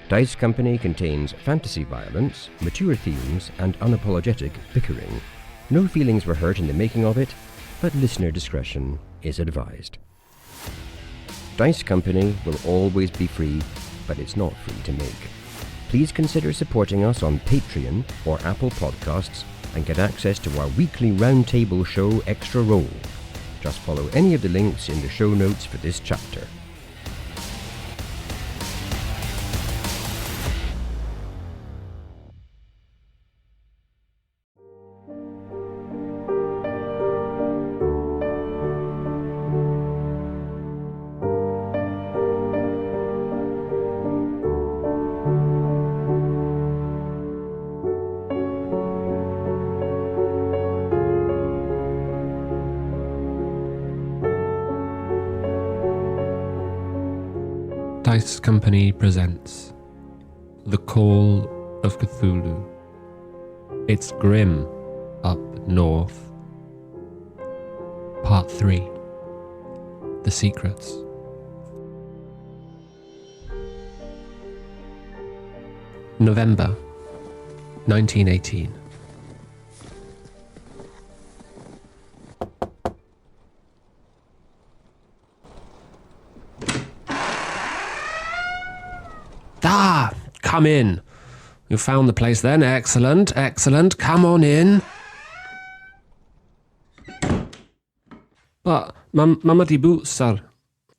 Dice Company contains fantasy violence, mature themes, and unapologetic bickering. No feelings were hurt in the making of it, but listener discretion is advised. Dice Company will always be free, but it's not free to make. Please consider supporting us on Patreon or Apple Podcasts and get access to our weekly roundtable show Extra Roll. Just follow any of the links in the show notes for this chapter. Dice Company presents The Call of Cthulhu. It's grim up north. Part 3. The Secrets. November 1918. Ah, come in. You found the place then. Excellent, excellent. Come on in. But, Mamadi Boots, sir.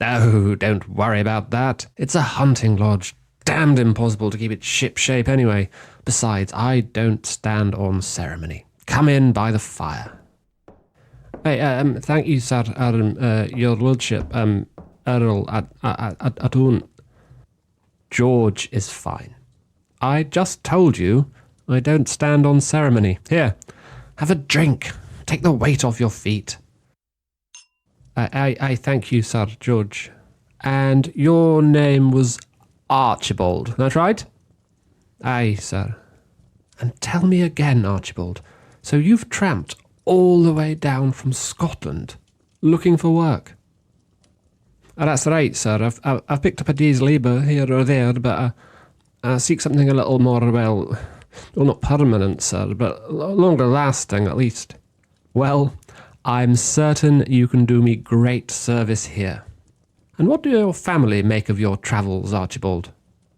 Oh, don't worry about that. It's a hunting lodge. Damned impossible to keep it ship-shape anyway. Besides, I don't stand on ceremony. Come in by the fire. Hey, thank you, sir, your lordship, Earl Atun. George is fine. I just told you I don't stand on ceremony. Here, have a drink. Take the weight off your feet. I thank you, Sir George. And your name was Archibald, that's right? Aye, sir. And tell me again, Archibald, so you've tramped all the way down from Scotland looking for work? That's right, sir. I've picked up a day's labour here or there, but I seek something a little more, well, not permanent, sir, but longer lasting at least. Well, I'm certain you can do me great service here. And what do your family make of your travels, Archibald?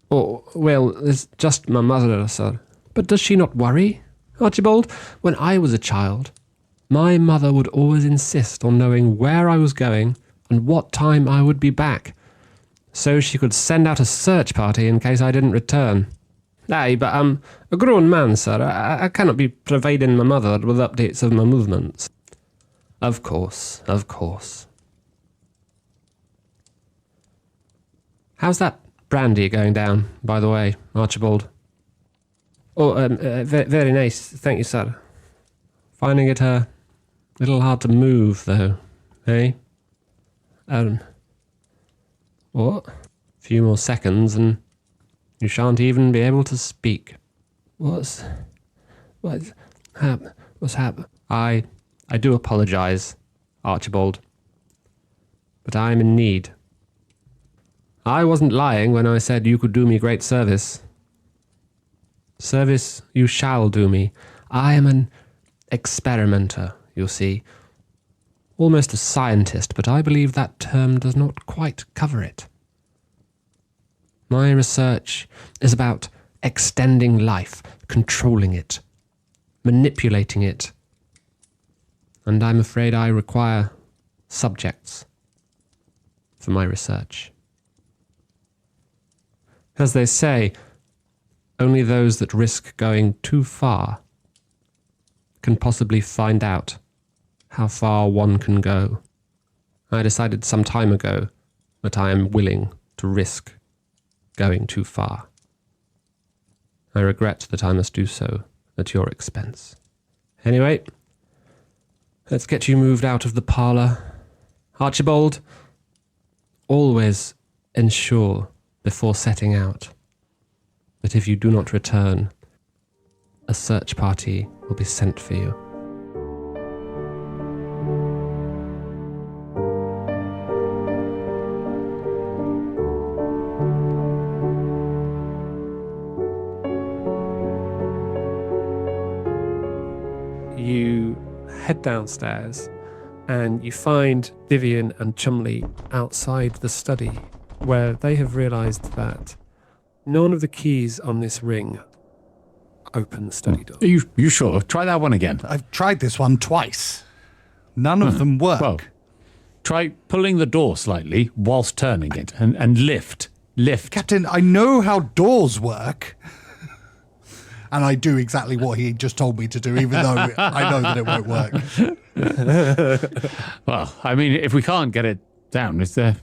Oh, well, it's just my mother, sir. But does she not worry? Archibald, when I was a child, my mother would always insist on knowing where I was going and what time I would be back, so she could send out a search party in case I didn't return. Aye, but I'm a grown man, sir. I cannot be providing my mother with updates of my movements. Of course, of course. How's that brandy going down, by the way, Archibald? Oh, very nice, thank you, sir. Finding it a little hard to move, though, eh? What? A few more seconds and you shan't even be able to speak. What's happened? I do apologise, Archibald, but I'm in need. I wasn't lying when I said you could do me great service. Service you shall do me. I am an experimenter, you see. Almost a scientist, but I believe that term does not quite cover it. My research is about extending life, controlling it, manipulating it, and I'm afraid I require subjects for my research. As they say, only those that risk going too far can possibly find out how far one can go. I decided some time ago that I am willing to risk going too far. I regret that I must do so at your expense. Anyway, let's get you moved out of the parlour. Archibald, always ensure before setting out that if you do not return, a search party will be sent for you. head downstairs and you find Vivian and Chumley outside the study, where they have realised that none of the keys on this ring open the study door. Are you sure? Try that one again. I've tried this one twice. None of them work. Well, try pulling the door slightly whilst turning it and lift. Lift. Captain, I know how doors work. And I do exactly what he just told me to do, even though I know that it won't work. Well, I mean, if we can't get it down, is there...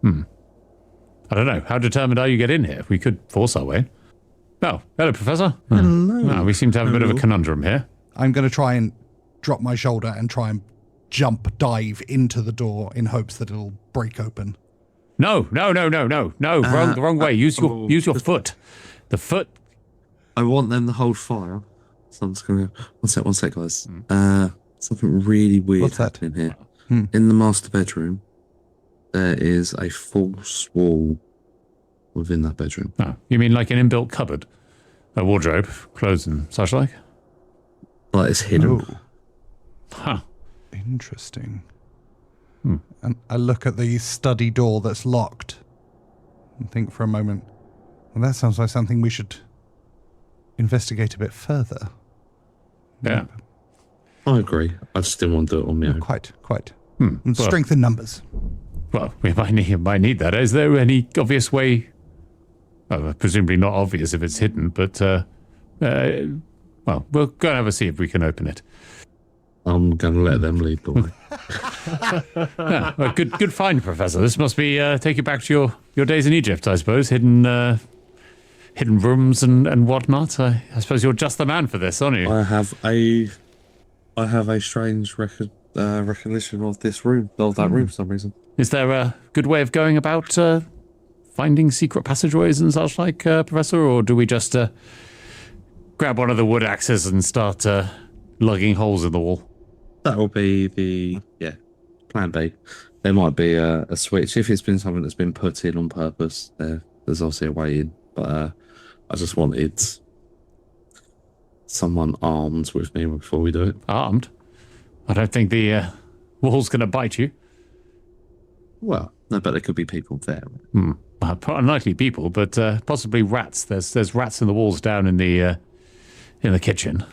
I don't know. How determined are you to get in here? We could force our way. Oh, hello, Professor. Hello. Oh, we seem to have a bit of a conundrum here. I'm going to try and drop my shoulder and try and dive into the door in hopes that it'll break open. No. Wrong way. Use your foot. The foot. I want them to hold fire. So I'm just going to... One sec, guys. Something really weird What's that? happening here. In the master bedroom, there is a false wall within that bedroom. Oh, you mean like an inbuilt cupboard? A wardrobe, clothes and such like? Like it's hidden. Oh, Huh. interesting. And I look at the study door that's locked and think for a moment, well, that sounds like something we should investigate a bit further. Yeah. I agree. I just didn't want to do it on my own. Quite. Well, And strength in numbers. Well, we might need that. Is there any obvious way? Well, presumably not obvious if it's hidden, but well, we'll go and have a see if we can open it. I'm going to let them lead the way. Yeah, well, good find, Professor. This must be take you back to your days in Egypt, I suppose. Hidden rooms and whatnot. I suppose you're just the man for this, aren't you? I have a strange recognition of this room, of that room for some reason. Is there a good way of going about finding secret passageways and such like, Professor, or do we just grab one of the wood axes and start lugging holes in the wall? That will be the plan B. There might be a switch if it's been something that's been put in on purpose. There's obviously a way in, but I just wanted someone armed with me before we do it. Armed? I don't think the wall's going to bite you. Well, no, but there could be people there. Well, unlikely people, but possibly rats. There's rats in the walls down in the kitchen,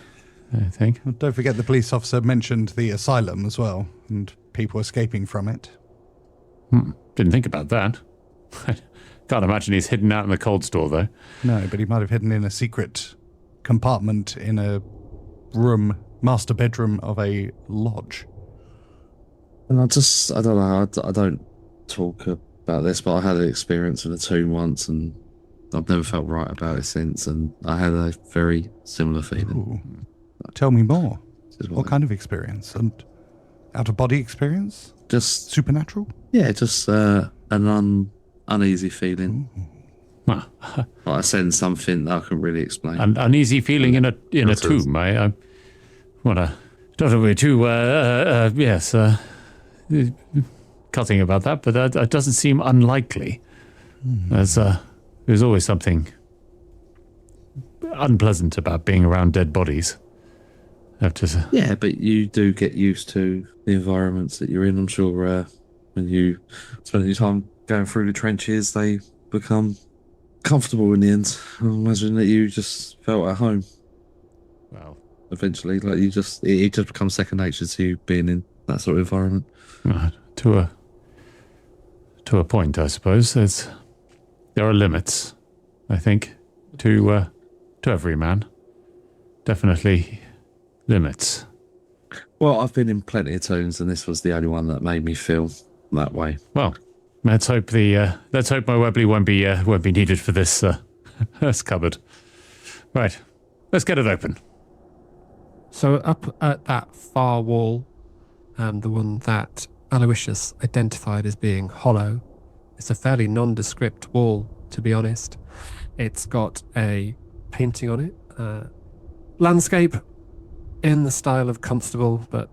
I think. Well, don't forget the police officer mentioned the asylum as well, and people escaping from it. Didn't think about that. Can't imagine he's hidden out in the cold store, though. No, but he might have hidden in a secret compartment in a master bedroom of a lodge. And I don't know, I don't talk about this, but I had an experience in a tomb once, and I've never felt right about it since, and I had a very similar feeling. Ooh. Tell me more. This is What kind of experience? And out-of-body experience? Just, Supernatural? yeah, just an uneasy feeling. Well, Like I sense something that I couldn't really explain. an uneasy feeling in a tomb. I want to don't be too cutting about that, but that doesn't seem unlikely. There's always something unpleasant about being around dead bodies. I have to say. Yeah, but you do get used to the environments that you're in. I'm sure when you spend your time going through the trenches, they become comfortable in the end. I imagine that you just felt at home. Well, Eventually, like it just becomes second nature to you being in that sort of environment. to a point, I suppose. There are limits, I think, to every man. Definitely limits. Well, I've been in plenty of tombs, and this was the only one that made me feel that way. Well, let's hope my Webley won't be needed for this this cupboard. Right, let's get it open. So up at that far wall, the one that Aloyicius identified as being hollow, it's a fairly nondescript wall, to be honest. It's got a painting on it, landscape in the style of Constable, but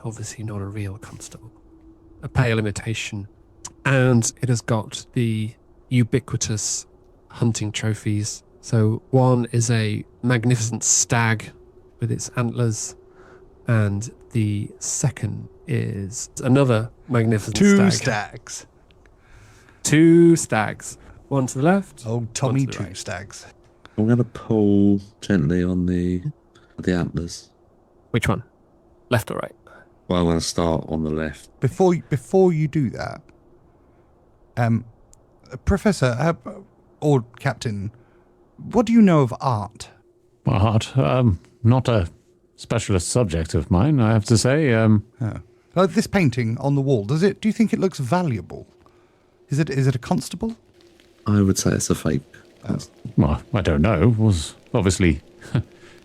obviously not a real Constable, a pale imitation. And it has got the ubiquitous hunting trophies. So one is a magnificent stag with its antlers. And the second is another magnificent Two stag. stags. 2 stags. One to the left. Oh, Tommy, one to the two right. stags. I'm going to pull gently on the antlers. Which one? Left or right? Well, I'm going to start on the left. Before you do that, Professor or Captain, what do you know of art? Art, not a specialist subject of mine, I have to say. This painting on the wall, do you think it looks valuable? Is it a constable? I would say it's a fake. Well, I don't know. Was obviously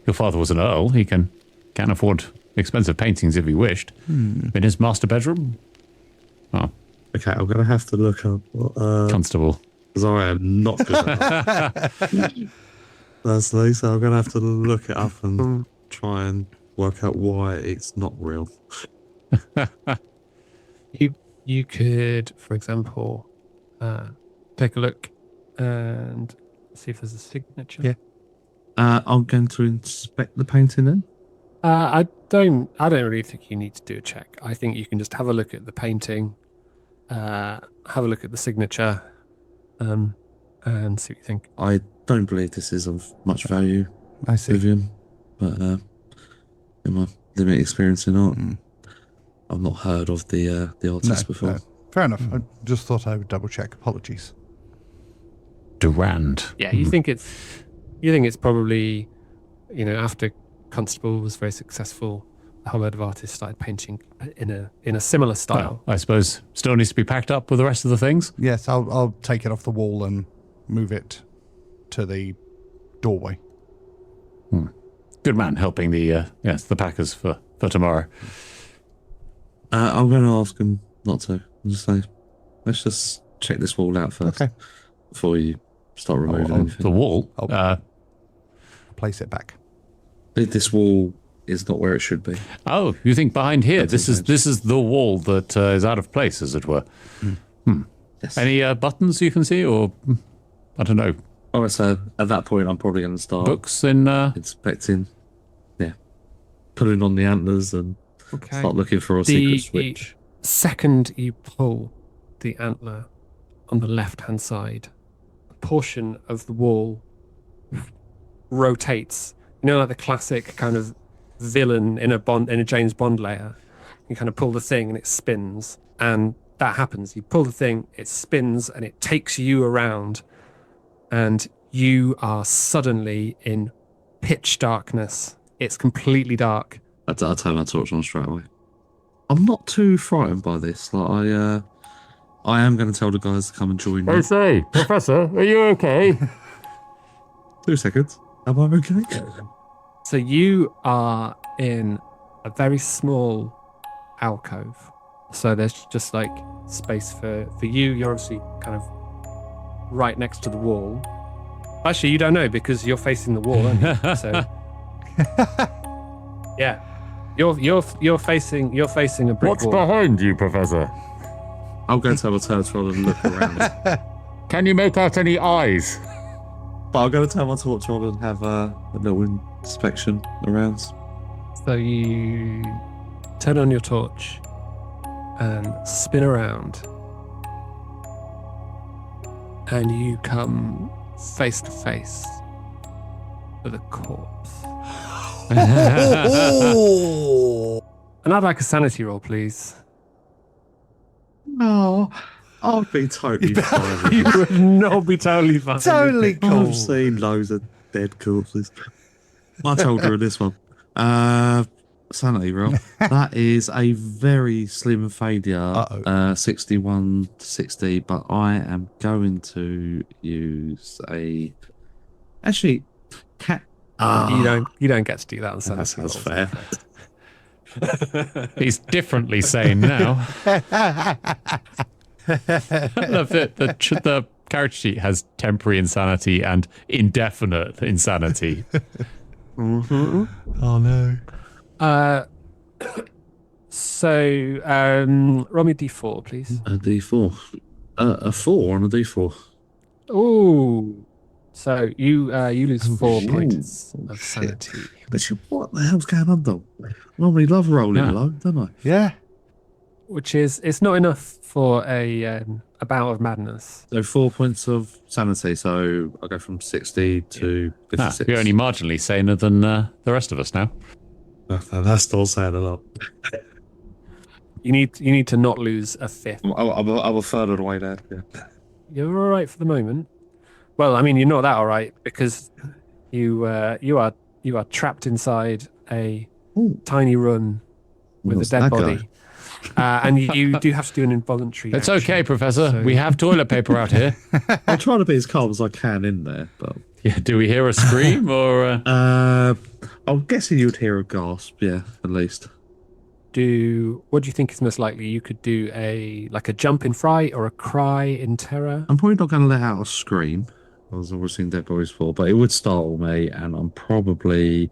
your father was an earl. He can afford expensive paintings if he wished. In his master bedroom. Oh, Okay, I'm going to have to look up constable. because I am not good at that. Personally, so I'm going to have to look it up and try and work out why it's not real. You could, for example, take a look and see if there's a signature. Yeah. I'm going to inspect the painting then. I don't really think you need to do a check. I think you can just have a look at the painting, have a look at the signature, and see what you think. I don't believe this is of much value, I see. Vyvyan, but in my limited experience in art, I've not heard of the artist before. No. Fair enough. I just thought I would double check. Apologies. Durand. Yeah, you think it's probably, after Constable was very successful, a whole load of artists started painting in a similar style. Well, I suppose still needs to be packed up with the rest of the things. Yes, I'll take it off the wall and move it to the doorway. Good man, helping the packers for tomorrow. I'm going to ask him not to. I'll just say, let's just check this wall out first Okay. before you start removing anything. The wall. I'll place it back. This wall is not where it should be. Oh, you think behind here? That's This is the wall that is out of place, as it were. Yes. Any buttons you can see, or I don't know, All right, so at that point, I'm probably going to start books in. inspecting. Yeah, putting on the antlers and Okay. start looking for a secret switch. Second you pull the antler on the left-hand side, a portion of the wall rotates. Like the classic kind of villain in a James Bond layer. You kind of pull the thing and it spins, and that happens. You pull the thing, it spins, and it takes you around, and you are suddenly in pitch darkness. It's completely dark. I'll turn my torch on straight away. I'm not too frightened by this. I am going to tell the guys to come and join me. say, Professor, are you okay? 2 seconds. Am I okay? So you are in a very small alcove. So there's just like space for you. You're obviously kind of right next to the wall. Actually, you don't know because you're facing the wall, aren't you? So yeah, you're facing a brick What's wall. behind you, Professor? I'm going to have a turtle and look around. Can you make out any eyes? But I'm going to turn my torch on and have a little inspection around. So you turn on your torch and spin around, and you come face to face with a corpse. And I'd like a sanity roll, please. No, I'll be totally fine. You would not be totally fine. Totally cool. I've seen loads of dead corpses. Much older in this one. Sanity roll. That is a very slim failure. 61 to 60, but I am going to use a... Actually, You don't get to do that on sanity that's rolls. fair. He's differently sane now. I love that the character sheet has temporary insanity and indefinite insanity. Oh no. So, roll me a d4, please. A D4. A 4 on a D4. Ooh. So you lose 4 Ooh, points oh, of shit. sanity. But what the hell's going on, though? I normally love rolling low, don't I? Yeah. Which is, it's not enough for a bout of madness. So 4 points of sanity. So I go from 60 to 56. You're only marginally saner than the rest of us now. That's still saying a lot. You need to not lose a fifth. I'm a third of the way there. Yeah. You're all right for the moment. Well, I mean, you're not that all right because you are trapped inside a tiny room with a What's dead that body, and you do have to do an involuntary. It's action. okay, Professor. So- We have toilet paper out here. I'm trying to be as calm as I can in there, but Yeah, do we hear a scream or? I'm guessing you'd hear a gasp. Yeah, at least. What do you think is most likely? You could do a jump in fright or a cry in terror. I'm probably not going to let out a scream. I was always seen Dead Boys 4, but it would startle me, and I'm probably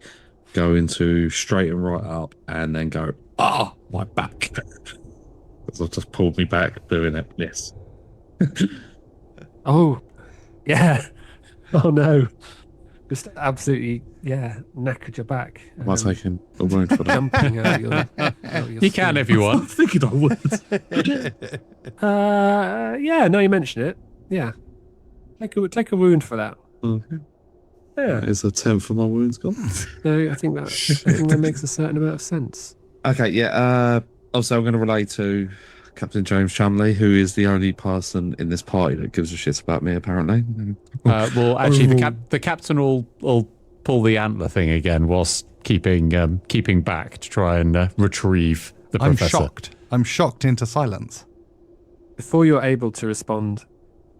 going to straighten right up and then go, my back. Because I've just pulled me back doing it. Yes. Oh, yeah. Oh no. Just absolutely, knackered your back. Am I taking a wound for that? Jumping out your You can skin. if you I'm want. thinking I would. Yeah, now you mention it. Yeah. Take a wound for that. Okay. Yeah. Is a 10 for my wounds gone? No, I think that makes a certain amount of sense. Okay, yeah. Also, I'm going to relay to Captain James Chumley, who is the only person in this party that gives a shit about me, apparently. Well, actually, the captain will pull the antler thing again whilst keeping back to try and retrieve the I'm professor. shocked. I'm shocked into silence. Before you're able to respond,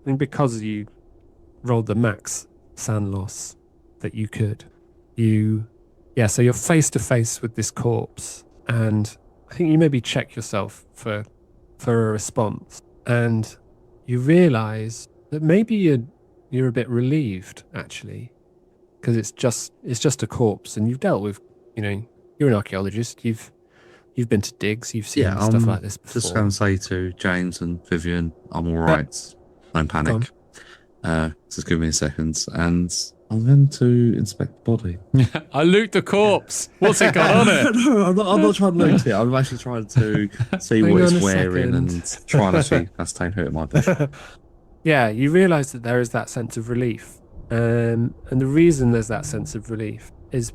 I think because you rolled the max san loss that you could, so you're face to face with this corpse, and I think you maybe check yourself for a response, and you realise that maybe you're a bit relieved actually, because it's just a corpse, and you've dealt with, you're an archaeologist, you've been to digs, you've seen stuff like this before. Just going to say to James and Vyvyan, I'm all right. Don't panic. Just give me a second, and I'm going to inspect the body. I loot the corpse. What's it got on it? No, I'm not trying to loot it. I'm actually trying to see Hang what on it's a wearing second. and try and actually ascertain who it might be. Yeah, you realise that there is that sense of relief. And the reason there's that sense of relief is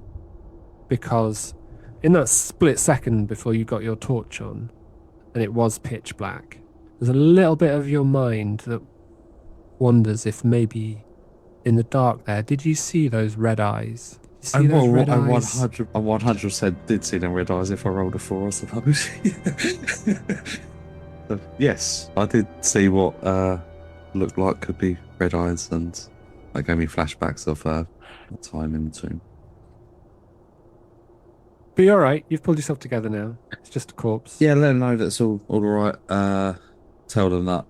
because in that split second before you got your torch on, and it was pitch black, there's a little bit of your mind that wonders if maybe in the dark there, did you see those red eyes? Did you see those red eyes? I 100% did see them red eyes if I rolled a 4, I suppose. So, yes, I did see what looked like could be red eyes, and that gave me flashbacks of time in the tomb. But you're alright, you've pulled yourself together now. It's just a corpse. Yeah, let them know that's all right. Tell them that,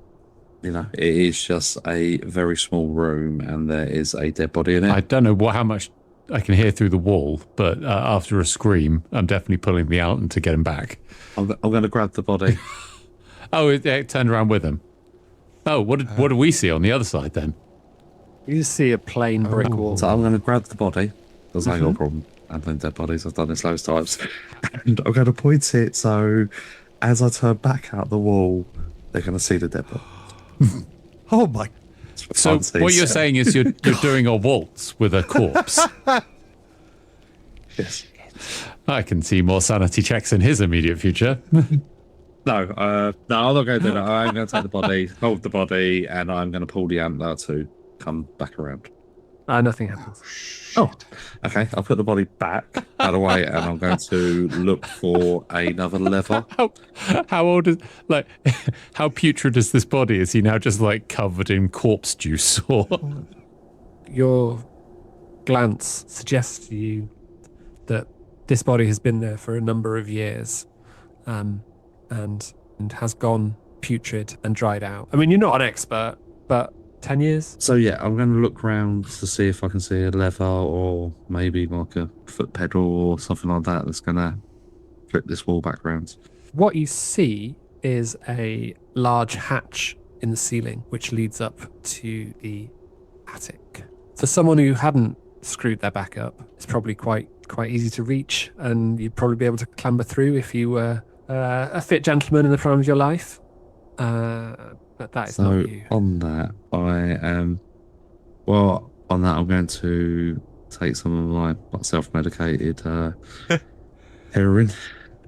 it is just a very small room and there is a dead body in it. I don't know how much I can hear through the wall, but after a scream, I'm definitely pulling the out to get him back. I'm going to grab the body. Oh, it turned around with him. Oh, what do we see on the other side then? You just see a plain brick wall. So I'm going to grab the body. There's no problem handling dead bodies. I've done this loads of times. And I'm going to point it so as I turn back out the wall, they're going to see the dead body. Oh my! So what you're saying is you're doing a waltz with a corpse. Yes. I can see more sanity checks in his immediate future. No, I'm not going to do that. I'm going to take the body, hold the body, and I'm going to pull the antler to come back around. Nothing happens. Oh, okay. I'll put the body back out of the way, and I'm going to look for another lever. How old is, how putrid is this body? Is he now just covered in corpse juice? Or Your glance suggests to you that this body has been there for a number of years, and has gone putrid and dried out. I mean, you're not an expert, but 10 years? So yeah, I'm going to look around to see if I can see a lever or maybe like a foot pedal or something like that that's going to flip this wall back round. What you see is a large hatch in the ceiling, which leads up to the attic. For someone who hadn't screwed their back up, it's probably quite easy to reach, and you'd probably be able to clamber through if you were a fit gentleman in the prime of your life. But that is not you. On that, I'm going to take some of my self-medicated heroin,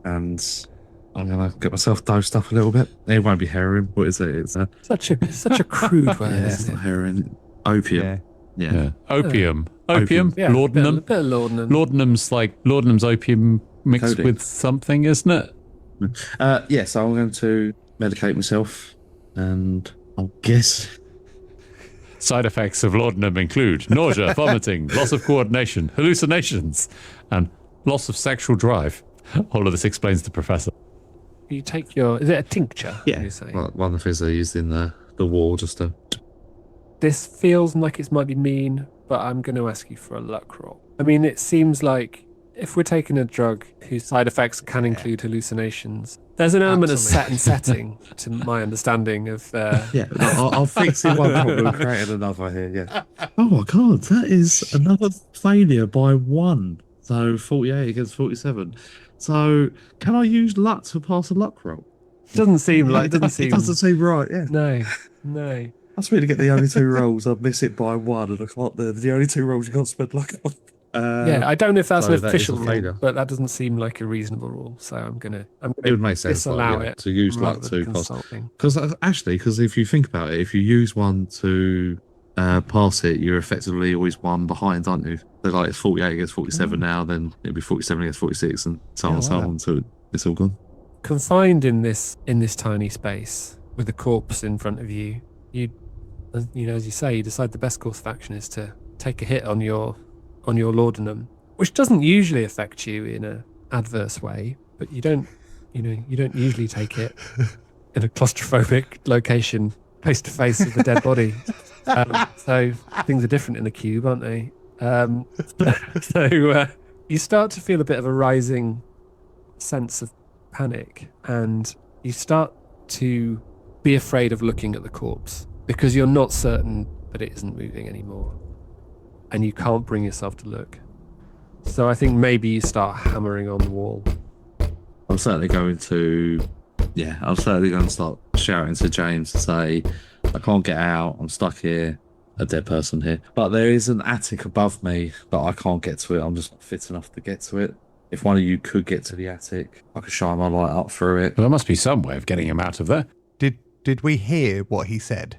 and I'm going to get myself dosed up a little bit. It won't be heroin. What is it? It's such a crude word. Yeah, it's not heroin. Opium. Yeah. Opium. Yeah, Laudanum. A bit of laudanum. Laudanum's opium mixed Codeine. with something, isn't it? So I'm going to medicate myself, and I'll guess. Side effects of laudanum include nausea, vomiting, loss of coordination, hallucinations, and loss of sexual drive. All of this explains the professor. You take your... Is it a tincture? Yeah. You say? Well, one of the things I used in the wall just to... This feels like it might be mean, but I'm going to ask you for a luck roll. I mean, it seems like if we're taking a drug whose side effects can include hallucinations, there's an element of set and setting to my understanding of... I'll fix it one problem and create another here, yeah. Oh my god, that is another failure by 1. So 48 against 47. So can I use luck to pass a luck roll? Doesn't seem like... It doesn't seem right, yeah. No. I was to get the only 2 rolls. I'd miss it by 1, and I can't. The only 2 rolls you can't spend luck on. I don't know if that's so an that official is a rule, failure. but that doesn't seem like a reasonable rule. So I'm gonna It would make sense disallow it to use luck rather to than pass. consulting. Because if you think about it, if you use one to pass it, you're effectively always one behind, aren't you? So like it's 48 against 47 now, then it'd be 47 against 46, and so on and so on. So it's all gone. Confined in this tiny space with a corpse in front of you, as you say, you decide the best course of action is to take a hit on your laudanum, which doesn't usually affect you in an adverse way, but you don't usually take it in a claustrophobic location face to face with the dead body. So things are different in the cube, aren't they? So you start to feel a bit of a rising sense of panic, and you start to be afraid of looking at the corpse because you're not certain that it isn't moving anymore, and you can't bring yourself to look. So I think maybe you start hammering on the wall. I'm certainly going to start shouting to James to say, I can't get out, I'm stuck here, a dead person here. But there is an attic above me, but I can't get to it. I'm just not fit enough to get to it. If one of you could get to the attic, I could shine my light up through it. Well, there must be some way of getting him out of there. Did we hear what he said?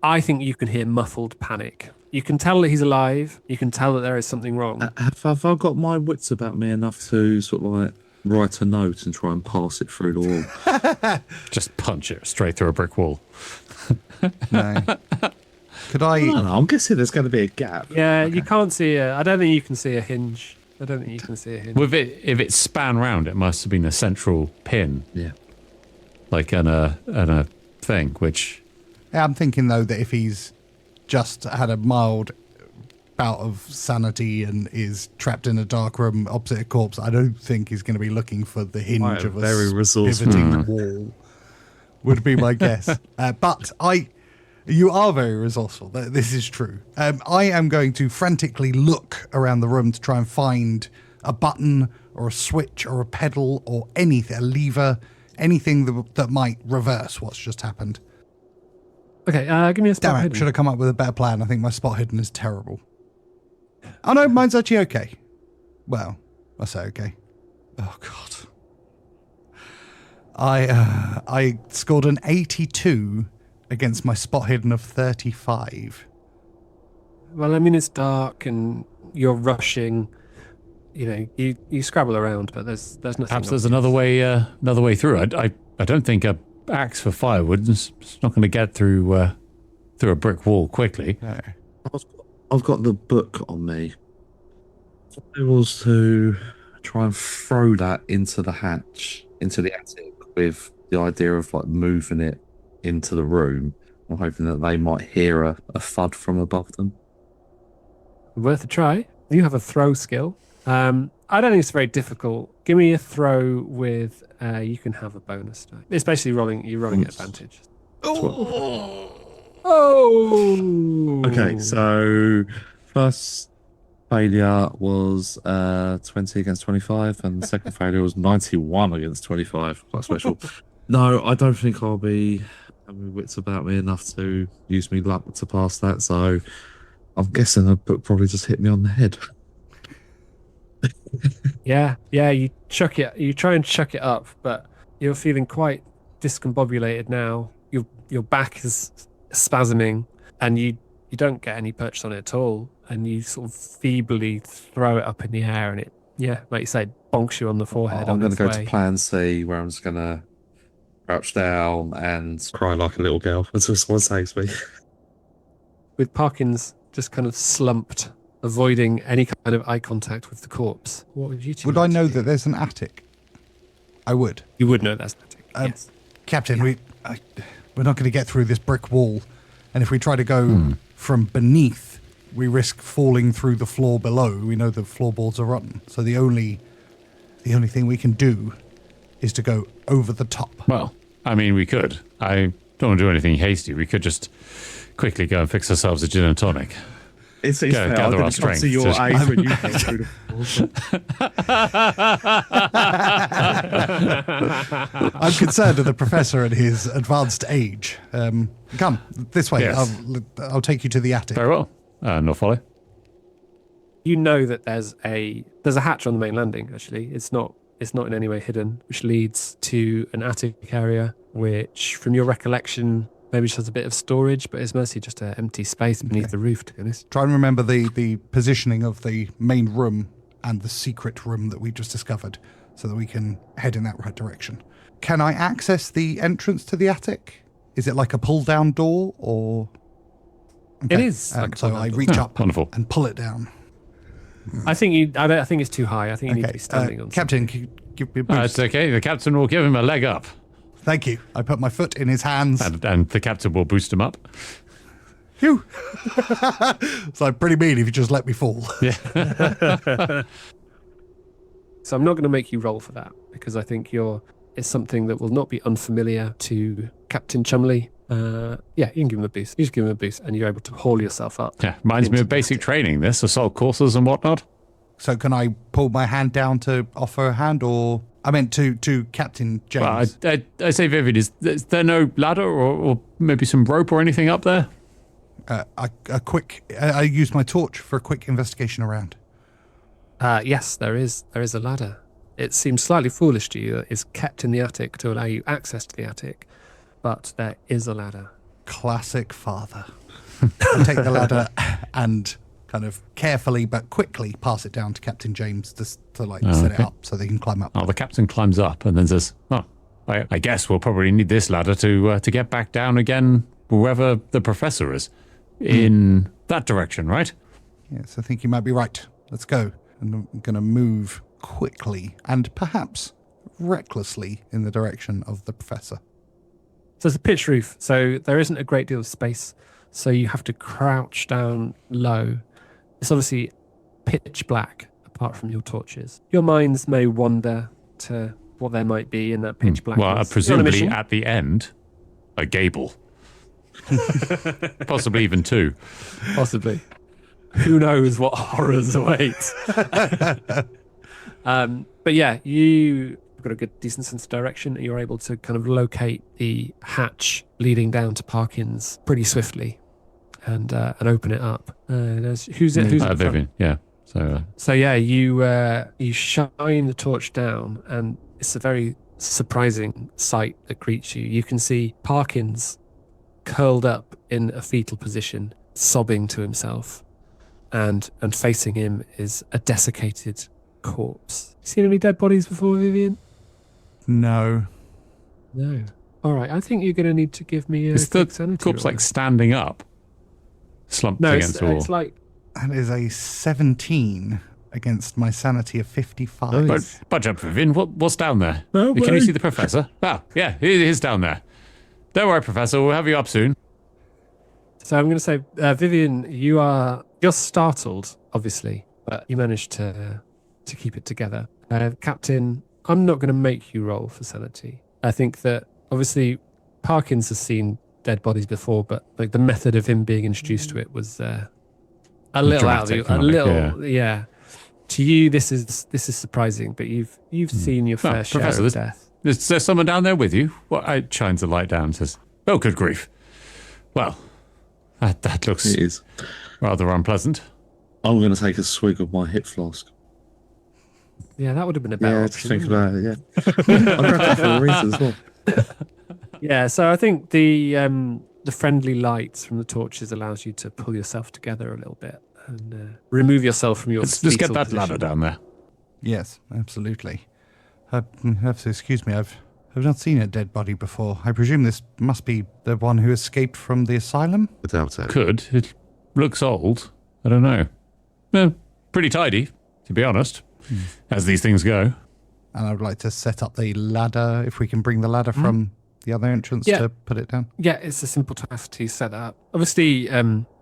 I think you can hear muffled panic. You can tell that he's alive. You can tell that there is something wrong. Have I got my wits about me enough to sort of like write a note and try and pass it through the wall? Just punch it straight through a brick wall. No. Could I... I don't know, I'm guessing there's going to be a gap. Yeah, okay. You can't see I don't think you can see a hinge. I don't think you can see a hinge. If it span round, it must have been a central pin. Yeah. Like on a thing, which... Yeah, I'm thinking, though, that if he's just had a mild bout of sanity and is trapped in a dark room opposite a corpse, I don't think he's going to be looking for the hinge of a very resourceful pivoting wall, would be my guess. But you are very resourceful. This is true. I am going to frantically look around the room to try and find a button or a switch or a pedal or anything, a lever, anything that might reverse what's just happened. Okay, give me a spot Damn it, hidden. should have come up with a better plan. I think my spot hidden is terrible. Oh no, mine's actually okay. Well, I say okay. Oh God. I scored an 82 against my spot hidden of 35. Well, I mean, it's dark and you're rushing. You scrabble around, but there's nothing. Perhaps there's another way through. I don't think a axe for firewood is not going to get through a brick wall quickly. No. I've got the book on me. If I was to try and throw that into the hatch, into the attic, with the idea of like moving it into the room, I'm hoping that they might hear a thud from above them. Worth a try. You have a throw skill. I don't think it's very difficult. Give me a throw with. You can have a bonus die. It's basically rolling. You're rolling at advantage. Oh! Okay, so first failure was 20 against 25, and the second failure was 91 against 25. Quite special. No, I don't think I'll be having wits about me enough to use me luck to pass that, so I'm guessing a book probably just hit me on the head. Yeah, you chuck it. You try and chuck it up, but you're feeling quite discombobulated now. Your back is spasming, and you don't get any purchase on it at all. And you sort of feebly throw it up in the air, and it, like you say, bonks you on the forehead. I'm going to go to Plan C, where I'm just going to crouch down and cry like a little girl until someone saves me. With Parkins just kind of slumped, avoiding any kind of eye contact with the corpse. What would you two Would like I to know do? that there's an attic? I would. You would know that's an attic. Yes. Captain, we're not going to get through this brick wall. And if we try to go from beneath, we risk falling through the floor below. We know the floorboards are rotten. So the only thing we can do is to go over the top. Well, I mean, we could. I don't want to do anything hasty. We could just quickly go and fix ourselves a gin and tonic. It's fair. I gather our didn't come strength. to your Just- aid when you came through the floor. I'm concerned of the professor and his advanced age. Come, this way. Yes. I'll take you to the attic. Very well. No follow. You know that there's a hatch on the main landing. Actually, it's not in any way hidden, which leads to an attic area, which, from your recollection, maybe just has a bit of storage, but it's mostly just an empty space beneath the roof. To be honest, Try and remember the positioning of the main room and the secret room that we just discovered, so that we can head in that right direction. Can I access the entrance to the attic? Is it like a pull-down door, or? It is like a so pull-down I door. reach up Wonderful. and pull it down. I think it's too high. I think you need to be standing on. Captain, can you give me a boost? It's okay. The captain will give him a leg up, Thank you. I put my foot in his hands. and the captain will boost him up. Phew. So I'm pretty mean if you just let me fall. So I'm not going to make you roll for that because I think it's something that will not be unfamiliar to Captain Chumley. You can give him a boost. You just give him a boost, and you're able to haul yourself up. Yeah, reminds me into of the basic attic. training. This assault courses and whatnot. So can I pull my hand down to offer a hand, or I meant to Captain James? Well, I say, Vivian, is there no ladder or maybe some rope or anything up there? I use my torch for a quick investigation around. Yes, there is a ladder. It seems slightly foolish to you that it's kept in the attic to allow you access to the attic, but there is a ladder. Classic father. I take the ladder and kind of carefully but quickly pass it down to Captain James to set it up so they can climb up. Oh, the captain climbs up and then says, I guess we'll probably need this ladder to get back down again wherever the professor is. In that direction, right? Yes, I think you might be right. Let's go. And I'm going to move quickly and perhaps recklessly in the direction of the professor. So it's a pitch roof, so there isn't a great deal of space, so you have to crouch down low. It's obviously pitch black, apart from your torches. Your minds may wander to what there might be in that pitch blackness. Well, You're on a presumably mission. at the end, a gable. Possibly even two. Possibly. Who knows what horrors await. But yeah, you've got a good, decent sense of direction. You're able to kind of locate the hatch leading down to Parkins pretty swiftly and open it up. Who's in front? Vivian, yeah. So yeah, you shine the torch down, and it's a very surprising sight that greets you. You can see Parkins curled up in a fetal position, sobbing to himself, and facing him is a desiccated corpse. Seen any dead bodies before, Vivian? No. No. All right, I think you're going to need to give me a Is the quick sanity corpse roll. like standing up? Slumped No, against the wall? it's like That is a 17 against my sanity of 55. Budge up, Vivian. What's down there? No, Can you wait. see the professor? Oh, yeah, he is down there. Don't worry, Professor. We'll have you up soon. So I'm going to say, Vivian, you're startled, obviously, but you managed to keep it together. Captain, I'm not going to make you roll for sanity. I think that obviously Parkins has seen dead bodies before, but like the method of him being introduced to it was a little out of Dramatic, the, a little, yeah. yeah. To you, this is surprising, but you've seen your fair share Professor, of death. Is there someone down there with you? Well, I shines the light down and says, "Oh, good grief! Well, that looks It is. rather unpleasant." I'm going to take a swig of my hip flask. Yeah, that would have been a better Yeah, option. just think about it, yeah. I grabbed that for a reason as well. Yeah, so I think the friendly lights from the torches allows you to pull yourself together a little bit and remove yourself from your Let's just get fetal that position. ladder down there. Yes, absolutely. Have to excuse me. I've not seen a dead body before. I presume this must be the one who escaped from the asylum. Without it. Could. It looks old. I don't know. Pretty tidy, to be honest, as these things go. And I would like to set up the ladder, if we can bring the ladder from the other entrance Yeah. to put it down. Yeah, it's a simple task to set that up. Obviously,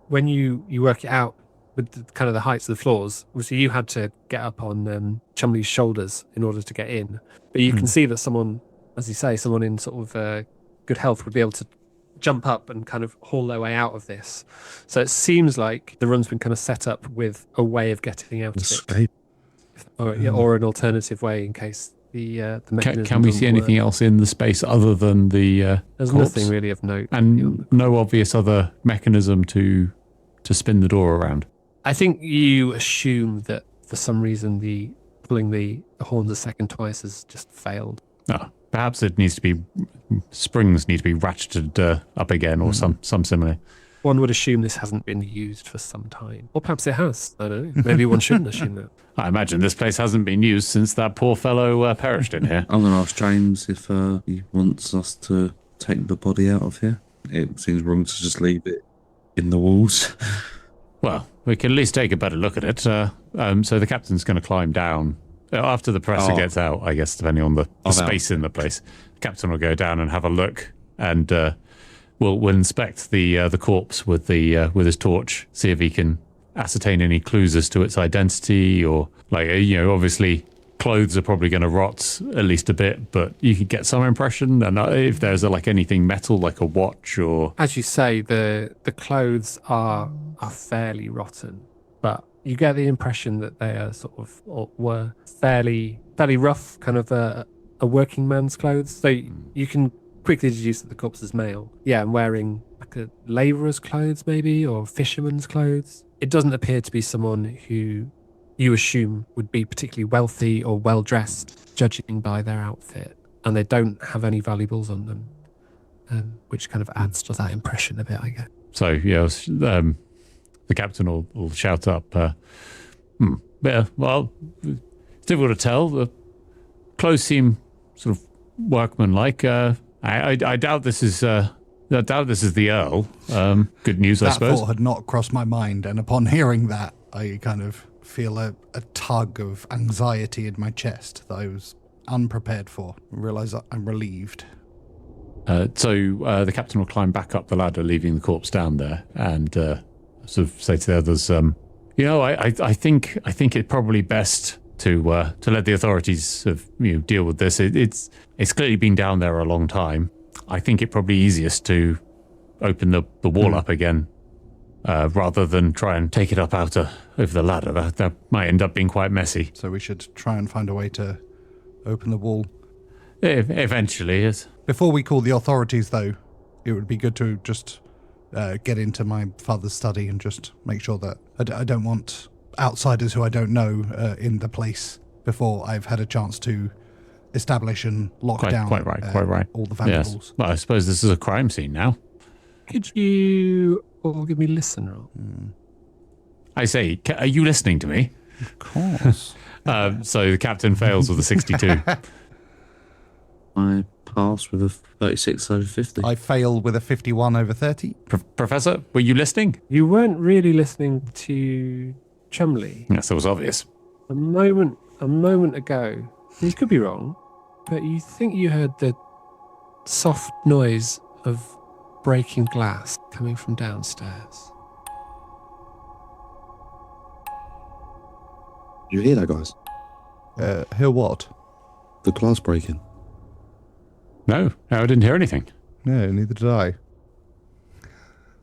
when you work it out with the, kind of the heights of the floors, obviously you had to get up on Chumley's shoulders in order to get in. But you can see that someone, as you say, someone in sort of good health would be able to jump up and kind of haul their way out of this. So it seems like the run's been kind of set up with a way of getting out of it, Escape. or an alternative way in case the mechanism Can we see doesn't anything work. else in the space other than the There's corpse? nothing really of note. And no obvious other mechanism to spin the door around? I think you assume that for some reason the pulling the horns a second twice has just failed. Oh, perhaps it needs to be springs need to be ratcheted up again or some similar. One would assume this hasn't been used for some time. Or perhaps it has. I don't know. Maybe one shouldn't assume that. I imagine this place hasn't been used since that poor fellow perished in here. I'm going to ask James if he wants us to take the body out of here. It seems wrong to just leave it in the walls. Well, we can at least take a better look at it. So the captain's going to climb down after the professor gets out, I guess, depending on the space in the place. The captain will go down and have a look, and we'll inspect the corpse with his torch, see if he can ascertain any clues as to its identity, or obviously clothes are probably going to rot at least a bit, but you can get some impression. And if there's anything metal like a watch or As you say, the clothes are fairly rotten, but you get the impression that they are sort of, or were fairly rough, kind of a working man's clothes. So you can quickly deduce that the corpse is male. Yeah, and wearing like a labourer's clothes maybe, or fisherman's clothes. It doesn't appear to be someone who you assume would be particularly wealthy or well-dressed, judging by their outfit. And they don't have any valuables on them, which kind of adds to that impression a bit, I guess. so. The captain will shout up. Yeah, well, it's difficult to tell. The clothes seem sort of workmanlike. I doubt this is. I doubt this is the Earl. Good news, I That suppose. thought had not crossed my mind, and upon hearing that, I kind of feel a tug of anxiety in my chest that I was unprepared for. I realise that I'm relieved. So the captain will climb back up the ladder, leaving the corpse down there, and sort of say to the others, I think it's probably best to let the authorities sort of, deal with this. It's clearly been down there a long time. I think it probably easiest to open the wall up again, rather than try and take it up over the ladder. That might end up being quite messy. So we should try and find a way to open the wall. Eventually, yes. Before we call the authorities, though, it would be good to just get into my father's study and just make sure that I don't want outsiders who I don't know in the place before I've had a chance to establish and lock down Quite right. all the Yes. valuables. Well, I suppose this is a crime scene now. Could you all give me listen roll? I say, are you listening to me? Of course. So the captain fails with a 62. I pass with a 36 over 50. I fail with a 51 over 30. Professor, were you listening? You weren't really listening to Chumley. Yes, it was obvious. A moment ago, you could be wrong, but you think you heard the soft noise of breaking glass coming from downstairs. Did you hear that, guys? Hear what? The glass breaking. No, I didn't hear anything. No, neither did I.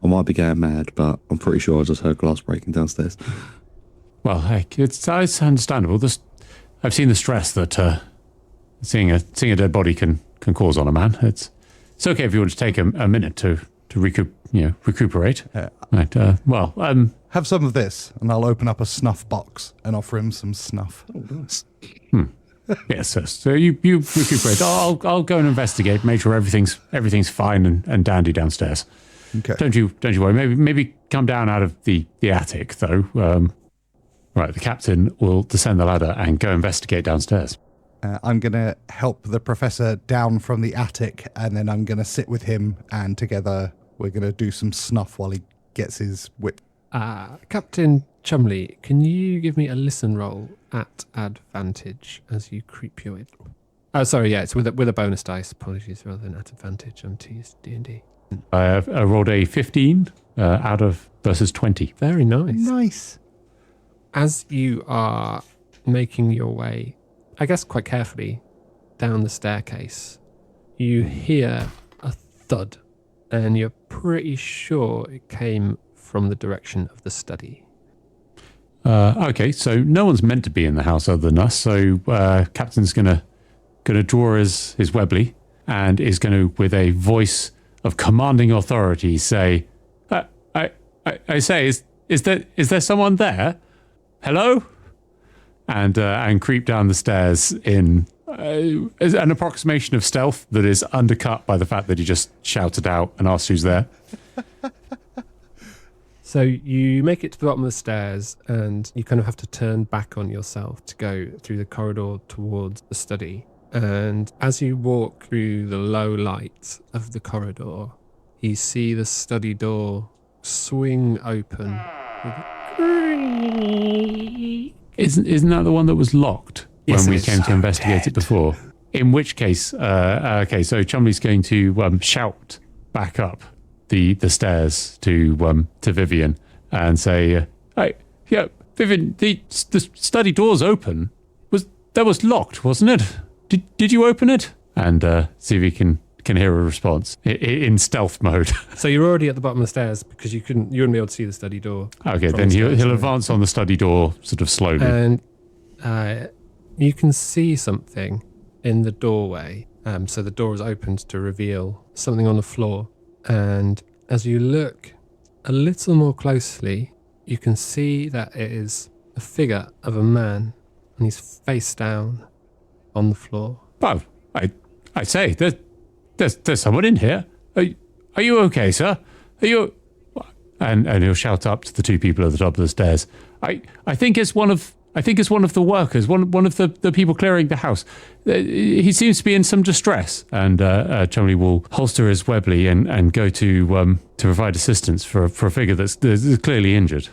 I might be going mad, but I'm pretty sure I just heard glass breaking downstairs. Well, heck, it's understandable. I've seen the stress that seeing a dead body can cause on a man. It's okay if you want to take a minute to recuperate. Right. Have some of this, and I'll open up a snuff box and offer him some snuff. Oh, nice. Yes, sir. So you recuperate. I'll go and investigate. Make sure everything's fine and dandy downstairs. Okay. Don't you worry. Maybe come down out of the attic though. Right. The captain will descend the ladder and go investigate downstairs. I'm going to help the professor down from the attic, and then I'm going to sit with him, and together we're going to do some snuff while he gets his whip. Captain Chumley, can you give me a listen roll at advantage as you creep your way? Oh, sorry, yeah, it's with a bonus dice. Apologies, rather than at advantage. I'm to use D&D. I rolled a 15 out of versus 20. Very nice. Nice. As you are making your way, I guess quite carefully, down the staircase, you hear a thud, and you're pretty sure it came from the direction of the study. Okay, so no one's meant to be in the house other than us. So Captain's gonna draw his Webley and is going to, with a voice of commanding authority, say, "I say, is there someone there? Hello?" And creep down the stairs in an approximation of stealth that is undercut by the fact that he just shouted out and asked who's there. So you make it to the bottom of the stairs, and you kind of have to turn back on yourself to go through the corridor towards the study. And as you walk through the low light of the corridor, you see the study door swing open. Isn't that the one that was locked Yes, when we it is. came to investigate it before? In which case, okay, so Chumley's going to shout back up the stairs to Vyvyan and say, "Hey, yeah, Vyvyan, the study door's open. That was locked, wasn't it? Did you open it?" And see if he can hear a response in stealth mode. So you're already at the bottom of the stairs because you wouldn't be able to see the study door. Okay, from then the he'll stairs. advance on the study door sort of slowly. And you can see something in the doorway. So the door is opened to reveal something on the floor. And as you look a little more closely, you can see that it is a figure of a man, and he's face down on the floor. Oh, I say, there's someone in here. Are you okay, sir? Are you? And he'll shout up to the two people at the top of the stairs. I think it's one of the workers, one of the people clearing the house. He seems to be in some distress. And Chumley will holster his Webley and go to provide assistance for a figure that's clearly injured.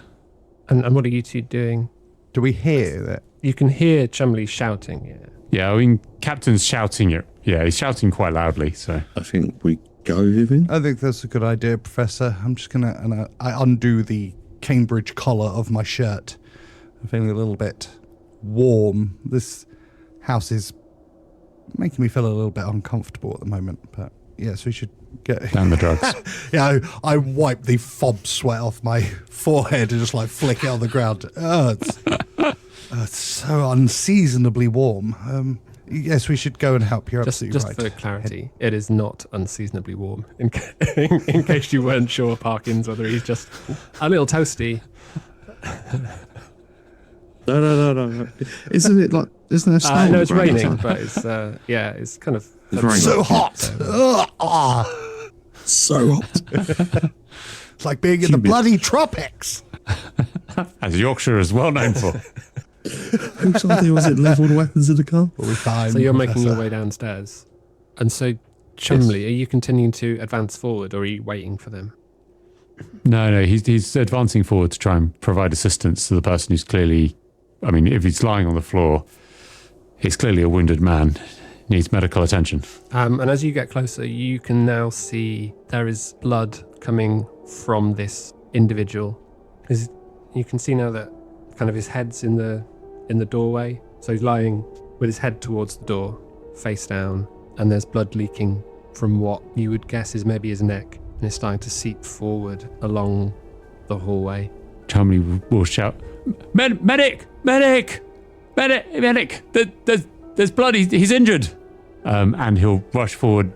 And what are you two doing? Do we hear that? You can hear Chumley shouting. Yeah. Yeah, I mean, Captain's shouting it. Yeah, he's shouting quite loudly. So I think we go, Vyvyan. I think that's a good idea, Professor. I'm just going to... I undo the Cambridge collar of my shirt. I'm feeling a little bit warm. This house is making me feel a little bit uncomfortable at the moment. But yes, we should get... down the drugs. Yeah, I wipe the fob sweat off my forehead and just flick it on the ground. It's so unseasonably warm. Yes, we should go and help. You're absolutely Just right. for clarity, it is not unseasonably warm. In case you weren't sure, Parkins, whether he's just a little toasty. No. Isn't it like? Isn't there snow? No, it's around raining, outside? but it's kind of It's raining. So hot. So hot. It's like being in the bloody tropics. As Yorkshire is well known for. Whose idea was it? Level the weapons in the car. We'll be fine. So you're making Professor. your way downstairs. And so, Chumley, are you continuing to advance forward, or are you waiting for them? No, he's advancing forward to try and provide assistance to the person who's clearly, I mean, if he's lying on the floor, he's clearly a wounded man, needs medical attention. And as you get closer, you can now see there is blood coming from this individual. You can see now that kind of his head's in the doorway. So he's lying with his head towards the door, face down, and there's blood leaking from what you would guess is maybe his neck and it's starting to seep forward along the hallway. Chumley will shout, Medic! Medic! Medic! Medic! There's blood, he's injured! And he'll rush forward,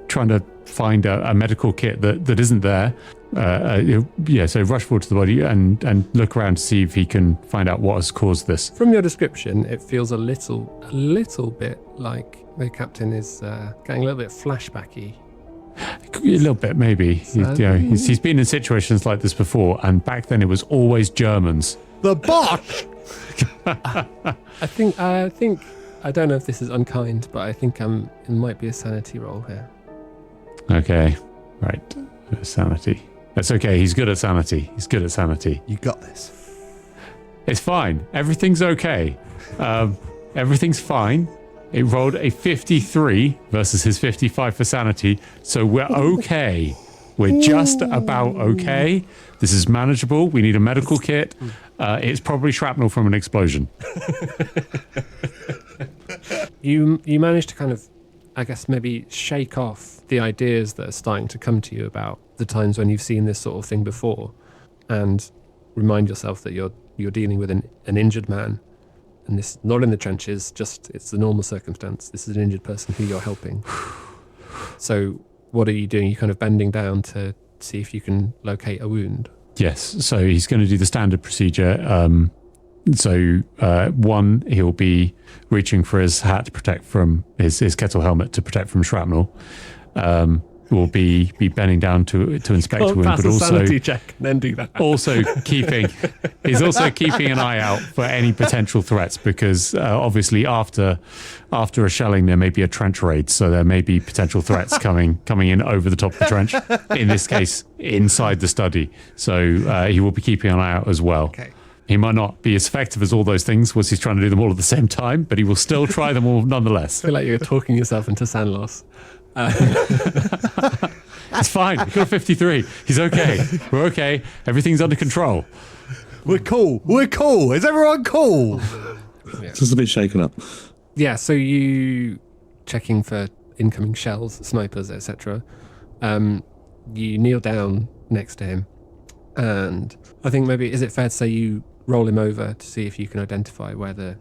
trying to find a medical kit that isn't there. So rush forward to the body and look around to see if he can find out what has caused this. From your description, it feels a little bit like the captain is getting a little bit flashbacky. A little bit, maybe. He's been in situations like this before, and back then it was always Germans. The Bosch! I think I don't know if this is unkind, but I think it might be a sanity roll here. Okay, right. Sanity. That's okay. He's good at sanity. You got this. It's fine. Everything's okay. Everything's fine. It rolled a 53 versus his 55 for sanity, so we're okay. We're just about okay. This is manageable. We need a medical kit. It's probably shrapnel from an explosion. You managed to kind of, I guess, maybe shake off the ideas that are starting to come to you about the times when you've seen this sort of thing before, and remind yourself that you're dealing with an injured man, and this not in the trenches, just it's the normal circumstance. This is an injured person who you're helping. So what are you doing? You're kind of bending down to see if you can locate a wound. Yes, so he's going to do the standard procedure. One, he'll be reaching for his hat to protect from his kettle helmet to protect from shrapnel. Will be bending down to inspect the wound, pass but a also sanity check, and then do that. He's also keeping an eye out for any potential threats, because obviously after a shelling there may be a trench raid, so there may be potential threats coming in over the top of the trench. In this case, inside the study. So he will be keeping an eye out as well. Okay. He might not be as effective as all those things once he's trying to do them all at the same time, but he will still try them all nonetheless. I feel like you're talking yourself into sand loss. It's fine. We've got a 53. He's okay. We're okay. Everything's under control. We're cool. Is everyone cool? Just a bit shaken up. Yeah, so you checking for incoming shells, snipers, etc. You kneel down next to him, and I think maybe, is it fair to say you roll him over to see if you can identify where the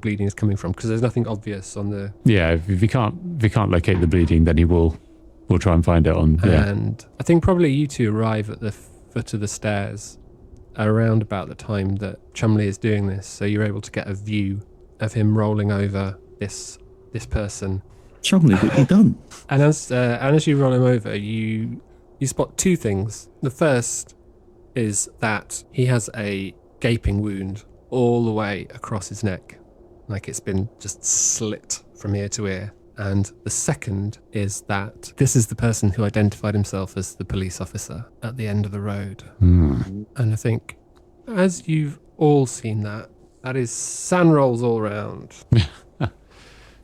bleeding is coming from, because there's nothing obvious on the... Yeah, if he can't locate the bleeding, then we'll try and find it on... Yeah. And I think probably you two arrive at the foot of the stairs around about the time that Chumley is doing this, so you're able to get a view of him rolling over this person. Chumley, what have you done? And as you roll him over, you spot two things. The first is that he has a gaping wound all the way across his neck, like it's been just slit from ear to ear. And the second is that this is the person who identified himself as the police officer at the end of the road. And I think, as you've all seen that is sand rolls all round.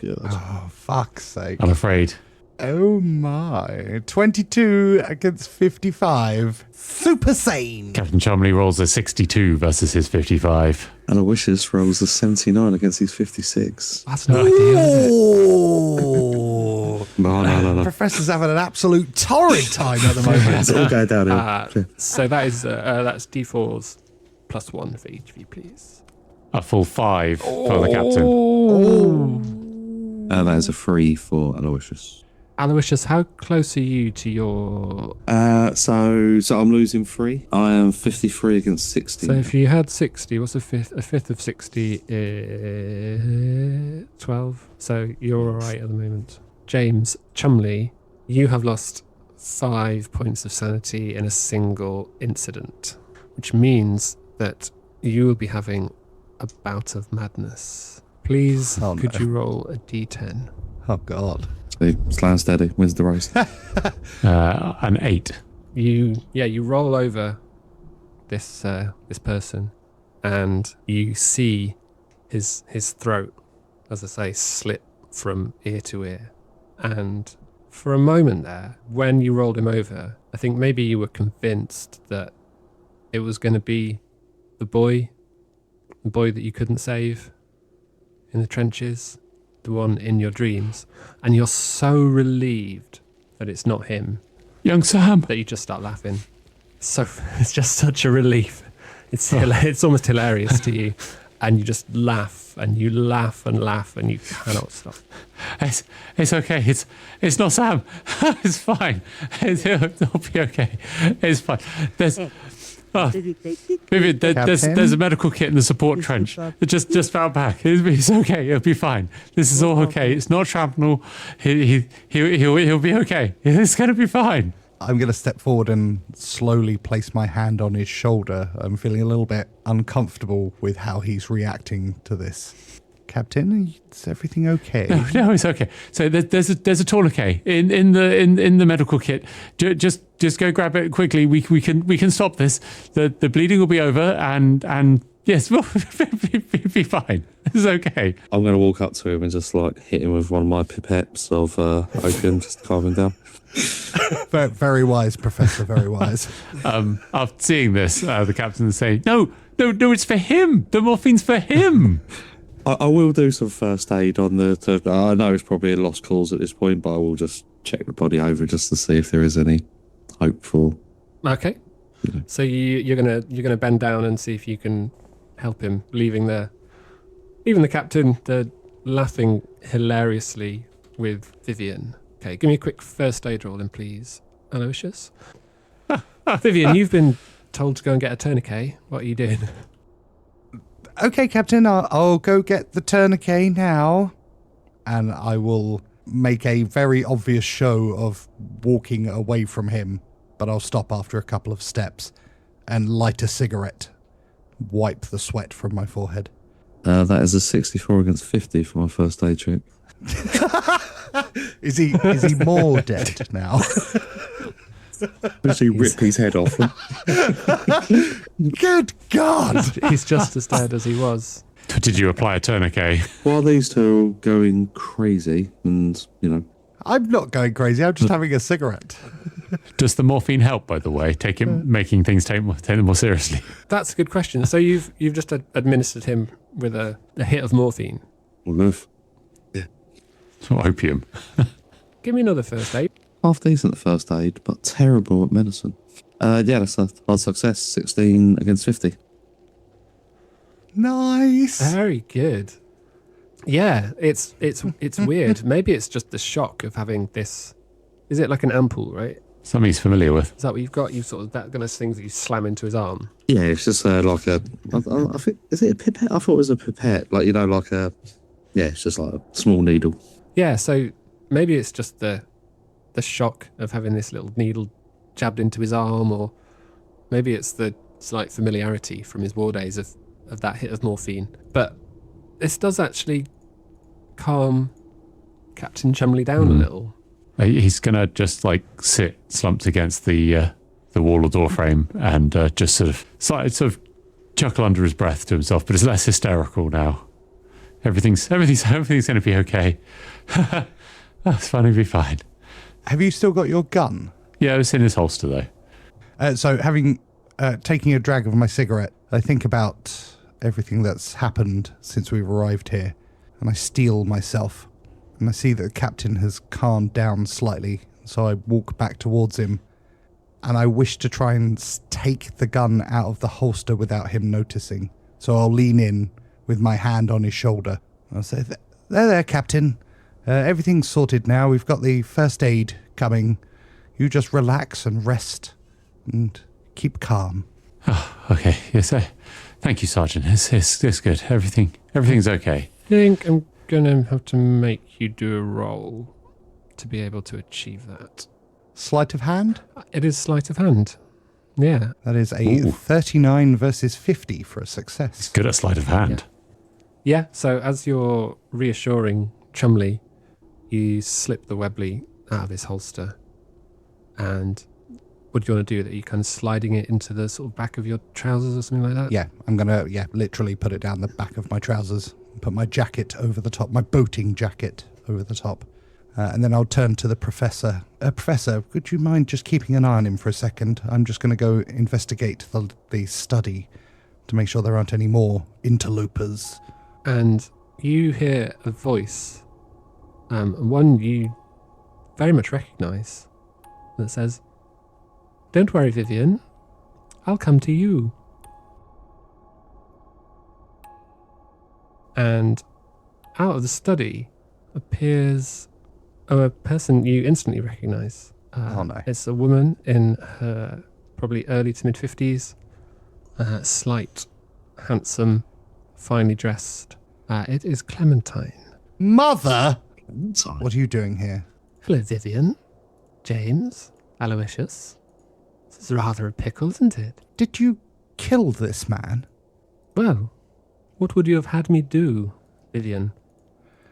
Yeah, Oh, fuck's sake. I'm afraid. Oh my. 22 against 55. Super sane. Captain Chumley rolls a 62 versus his 55. Aloyicius rolls a 79 against his 56. That's no idea, is it? Oh. No. Professor's having an absolute torrid time at the moment. It's all going downhill. So that's D4s plus 1 for each of you, please. A full 5 for the captain. Oh. That is a 3 for Aloyicius. Aloyicius, how close are you to your... So I'm losing 3. I am 53 against 60. So if you had 60, what's a fifth? A fifth of 60 is 12. So you're all right at the moment. James Chumley, you have lost 5 points of sanity in a single incident, which means that you will be having a bout of madness. Please, could you roll a d10? Oh, God. Slam steady, wins the race. An 8. You roll over this person, and you see his throat, as I say, slit from ear to ear. And for a moment there, when you rolled him over, I think maybe you were convinced that it was going to be the boy that you couldn't save in the trenches, the one in your dreams, and you're so relieved that it's not him Young Sam. that you just start laughing. So it's just such a relief. It's almost hilarious to you, and you just laugh and you laugh and laugh and you cannot stop. It's okay. It's not Sam. It's fine. It'll be okay. It's fine. There's a medical kit in the support trench. Just found back. It's okay. It'll be fine. This is all okay. It's not shrapnel. He'll be okay. It's gonna be fine. I'm going to step forward and slowly place my hand on his shoulder. I'm feeling a little bit uncomfortable with how he's reacting to this. Captain, is everything okay? No, it's okay. So there's a tourniquet in the medical kit. Just go grab it quickly. We can stop this. The bleeding will be over, and yes, we'll be fine. It's okay. I'm going to walk up to him and just like hit him with one of my pipettes of opium, just to calm him down. Very wise, Professor. Very wise. After seeing this, the captain is saying, "No, it's for him. The morphine's for him." I will do some first aid on the. I know it's probably a lost cause at this point, but I will just check the body over just to see if there is any hope for. Okay. So you're gonna bend down and see if you can help him, leaving the captain laughing hilariously with Vyvyan. Okay, give me a quick first aid roll, then, please, Aloyicius. Vyvyan, you've been told to go and get a tourniquet. What are you doing? Okay, Captain, I'll go get the tourniquet now. And I will make a very obvious show of walking away from him, but I'll stop after a couple of steps and light a cigarette, wipe the sweat from my forehead. That is a 64 against 50 for my first aid check. Is he more dead now? Does he rip his head off? Good God! He's just as dead as he was. Did you apply a tourniquet? While these two are all going crazy, and I'm not going crazy. I'm just having a cigarette. Does the morphine help, by the way? Making things take them more seriously. That's a good question. So you've just administered him with a hit of morphine. enough. Or opium. Give me another first aid. Half decent at first aid, but terrible at medicine. That's a hard success. 16 against 50. Nice. Very good. Yeah, it's weird. Maybe it's just the shock of having this. Is it like an ampoule, right? Something he's familiar with. Is that what you've got? You've sort of that kind of things that you slam into his arm. Yeah, it's just like a. I think, is it a pipette? I thought it was a pipette. Like, like a. Yeah, it's just like a small needle. Yeah, so maybe it's just the shock of having this little needle jabbed into his arm, or maybe it's the slight familiarity from his war days of that hit of morphine. But this does actually calm Captain Chumley down a little. He's gonna just like sit slumped against the wall or door frame and just sort of chuckle under his breath to himself, but it's less hysterical now. Everything's gonna be okay. It's fine, it'll be fine. Have you still got your gun? Yeah, it was in his holster though. So having taking a drag of my cigarette, I think about everything that's happened since we've arrived here, and I steel myself, and I see that the captain has calmed down slightly, so I walk back towards him, and I wish to try and take the gun out of the holster without him noticing. So I'll lean in with my hand on his shoulder. I'll say, there, Captain. Everything's sorted now. We've got the first aid coming. You just relax and rest and keep calm. Oh, okay. Yes, thank you, Sergeant. It's good. Everything's okay. I think I'm going to have to make you do a roll to be able to achieve that. Sleight of hand? It is sleight of hand. Yeah. That is a 39 versus 50 for a success. It's good at sleight of hand. Yeah, so as you're reassuring Chumley, you slip the Webley out of his holster. And what do you want to do? Are you kind of sliding it into the sort of back of your trousers or something like that? Yeah, I'm going to, literally put it down the back of my trousers, put my jacket over the top, my boating jacket over the top. And then I'll turn to the professor. Professor, would you mind just keeping an eye on him for a second? I'm just going to go investigate the study to make sure there aren't any more interlopers. And you hear a voice, one you very much recognise, that says, Don't worry, Vyvyan. I'll come to you. And out of the study appears a person you instantly recognize. Oh, no. It's a woman in her probably early to mid-50s. Slight, handsome, finely dressed. It is Clementine. Mother! Sorry. What are you doing here? Hello, Vyvyan. James. Aloyicius. This is rather a pickle, isn't it? Did you kill this man? Well, what would you have had me do, Vyvyan?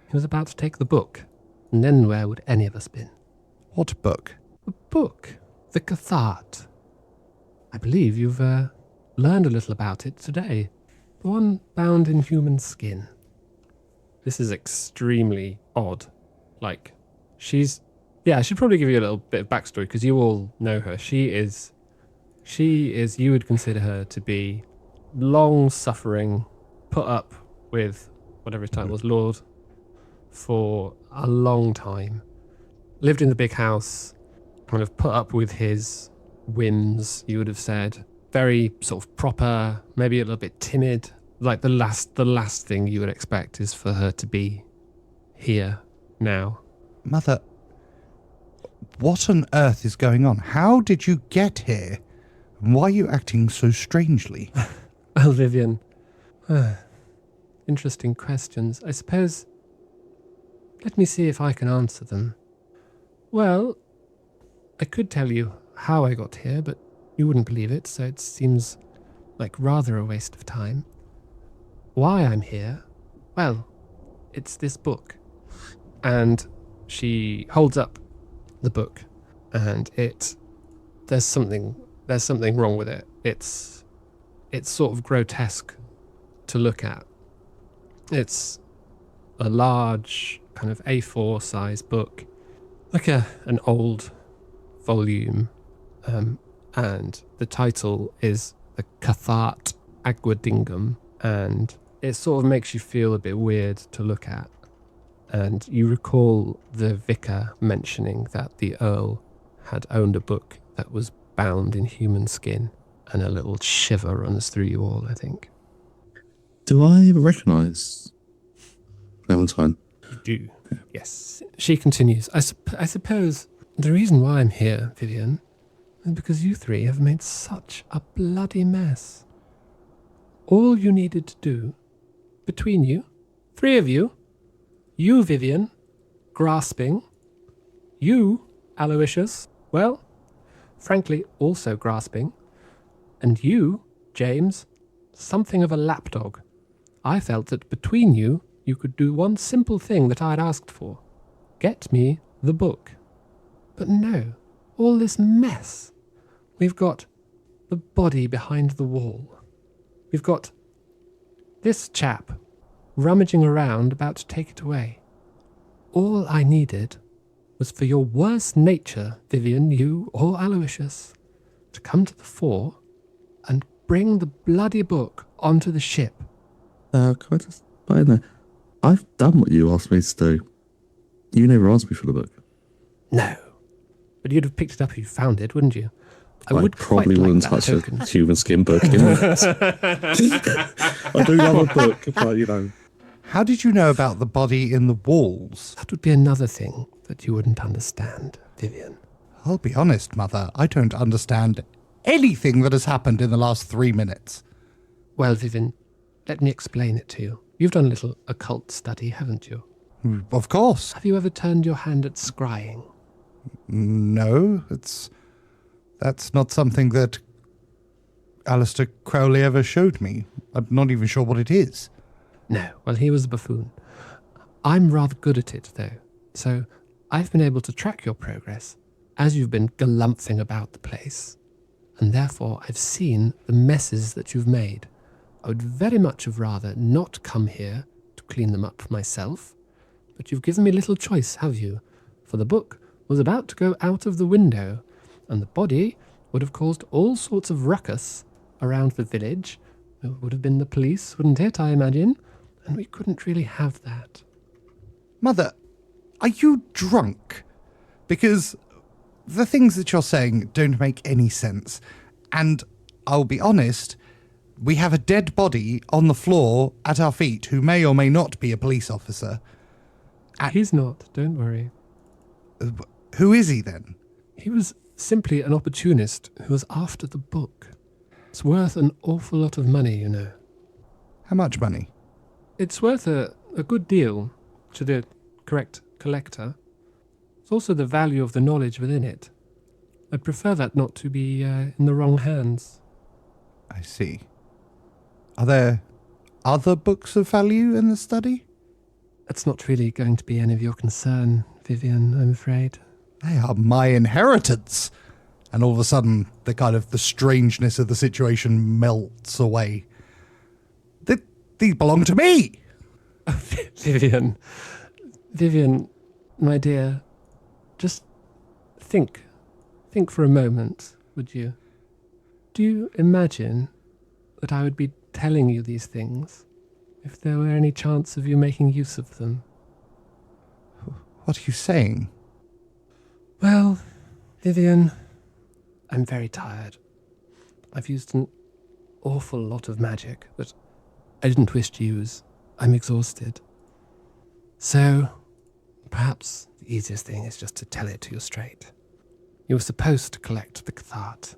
He was about to take the book, and then where would any of us been? What book? The book, the Cathart. I believe you've learned a little about it today. The one bound in human skin. This is extremely odd. Like, I should probably give you a little bit of backstory because you all know her. She is, you would consider her to be long-suffering, put up with whatever his title was, Lord, for a long time. Lived in the big house, kind of put up with his whims, you would have said. Very sort of proper, maybe a little bit timid. Like the last thing you would expect is for her to be here now. Mother, what on earth is going on? How did you get here? And why are you acting so strangely? Well, Vyvyan, interesting questions. I suppose, let me see if I can answer them. Well, I could tell you how I got here, but you wouldn't believe it, so it seems like rather a waste of time. Why I'm here? Well, it's this book. And she holds up the book, and there's something wrong with it. It's sort of grotesque to look at. It's a large kind of A4 size book, like an old volume, and the title is The Cathart Aguadingum, and it sort of makes you feel a bit weird to look at. And you recall the vicar mentioning that the Earl had owned a book that was bound in human skin, and a little shiver runs through you all, I think. Do I recognise Clementine? You do, yes. She continues, I suppose the reason why I'm here, Vyvyan, is because you three have made such a bloody mess. All you needed to do, between you, three of you, Vyvyan, grasping, you, Aloyicius, well, frankly, also grasping, and you, James, something of a lapdog. I felt that between you, you could do one simple thing that I'd asked for. Get me the book. But no, all this mess. We've got the body behind the wall. We've got this chap rummaging around about to take it away. All I needed was for your worst nature, Vyvyan, you or Aloyicius, to come to the fore and bring the bloody book onto the ship. Can I just buy in there? I've done what you asked me to do. You never asked me for the book. No. But you'd have picked it up if you found it, wouldn't you? I would probably quite wouldn't like that touch token. a human skin book. I do love a book, but you know. How did you know about the body in the walls? That would be another thing that you wouldn't understand, Vyvyan. I'll be honest, Mother, I don't understand anything that has happened in the last 3 minutes. Well, Vyvyan, let me explain it to you. You've done a little occult study, haven't you? Of course. Have you ever turned your hand at scrying? No, that's not something that Alistair Crowley ever showed me. I'm not even sure what it is. No, well, he was a buffoon. I'm rather good at it, though, so I've been able to track your progress as you've been galumphing about the place, and therefore I've seen the messes that you've made. I would very much have rather not come here to clean them up myself, but you've given me little choice, have you? For the book was about to go out of the window, and the body would have caused all sorts of ruckus around the village. It would have been the police, wouldn't it, I imagine? And we couldn't really have that. Mother, are you drunk? Because the things that you're saying don't make any sense. And I'll be honest, we have a dead body on the floor at our feet who may or may not be a police officer. He's not, don't worry. Who is he then? He was simply an opportunist who was after the book. It's worth an awful lot of money, you know. How much money? It's worth a good deal to the correct collector. It's also the value of the knowledge within it. I'd prefer that not to be in the wrong hands. I see. Are there other books of value in the study? That's not really going to be any of your concern, Vyvyan, I'm afraid. They are my inheritance. And all of a sudden, the strangeness of the situation melts away. These belong to me! Vyvyan, my dear, just think for a moment, would you? Do you imagine that I would be telling you these things if there were any chance of you making use of them? What are you saying? Well, Vyvyan, I'm very tired. I've used an awful lot of magic that I didn't wish to use. I'm exhausted. So, perhaps the easiest thing is just to tell it to you straight. You were supposed to collect the Cathart.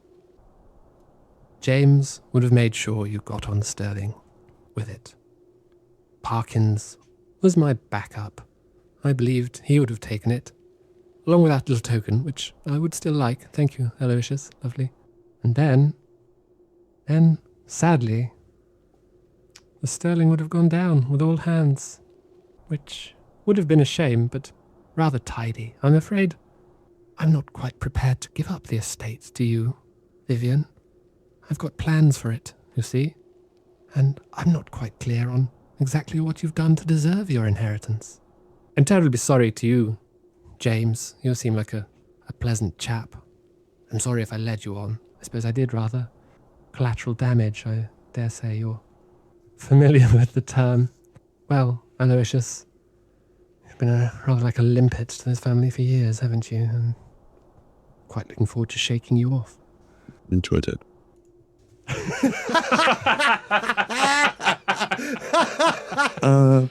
James would have made sure you got on Sterling with it. Parkins was my backup. I believed he would have taken it, along with that little token, which I would still like. Thank you, Aloyicius. Lovely. And then, sadly, the Sterling would have gone down with all hands, which would have been a shame, but rather tidy. I'm afraid I'm not quite prepared to give up the estate to you, Vyvyan. I've got plans for it, you see, and I'm not quite clear on exactly what you've done to deserve your inheritance. I'm terribly sorry to you, James. You seem like a pleasant chap. I'm sorry if I led you on. I suppose I did, rather. Collateral damage, I dare say you're familiar with the term. Well, Aloyicius, you've been rather like a limpet to this family for years, haven't you? And quite looking forward to shaking you off. Enjoyed it.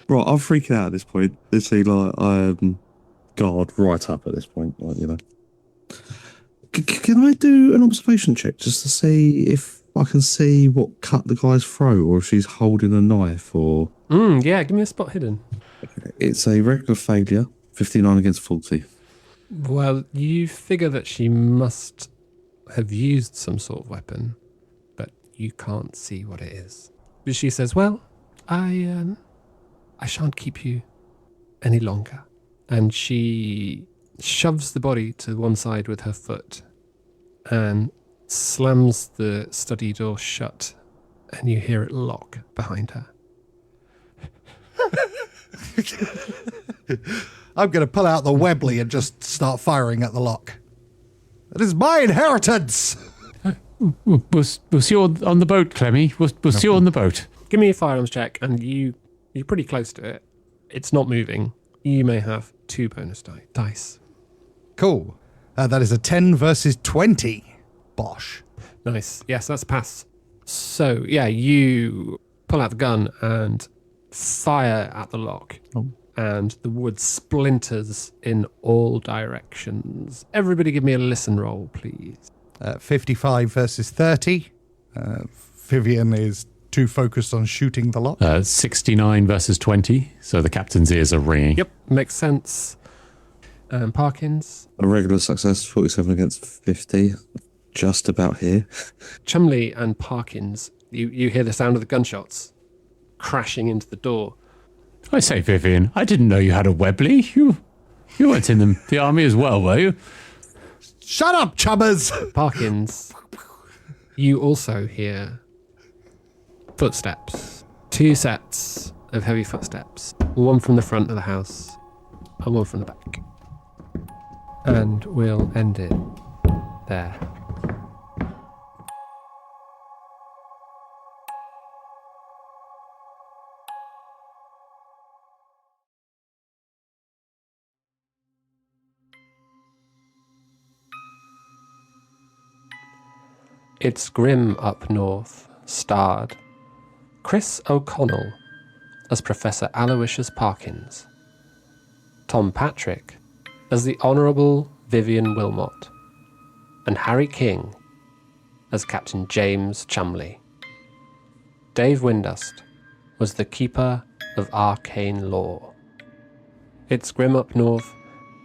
Right, I'm freaking out at this point. Literally, like, I'm guard right up at this point, like, you know. Can I do an observation check just to see if I can see what cut the guy's throat, or if she's holding a knife, or... Yeah, give me a spot hidden. Okay. It's a regular failure, 59 against 40. Well, you figure that she must have used some sort of weapon, but you can't see what it is. But she says, well, I shan't keep you any longer. And she shoves the body to one side with her foot and slams the study door shut, and you hear it lock behind her. I'm going to pull out the Webley and just start firing at the lock. It is my inheritance! Was you on the boat, Clemmy? Was you on the boat? Give me a firearms check, and you're pretty close to it. It's not moving. You may have 2 bonus dice. Cool. That is a 10 versus 20. Bosh. Nice. Yes, that's a pass. So, yeah, you pull out the gun and fire at the lock. And the wood splinters in all directions. Everybody give me a listen roll, please. 55 versus 30. Vyvyan is too focused on shooting the lock. 69 versus 20, so the captain's ears are ringing. Yep, makes sense. Parkins. A regular success, 47 against 50. Just about here. Chumley and Parkins, you hear the sound of the gunshots crashing into the door. I say, Vyvyan, I didn't know you had a Webley. You weren't in the army as well, were you? Shut up, chummers! Parkins, you also hear footsteps. 2 sets of heavy footsteps. One from the front of the house and one from the back. And we'll end it there. It's Grim Up North starred Chris O'Connell as Professor Aloyicius Parkins, Tom Patrick as the Honourable Vyvyan Wilmot, and Harry King as Captain James Chumley. Dave Windust was the Keeper of Arcane Lore. It's Grim Up North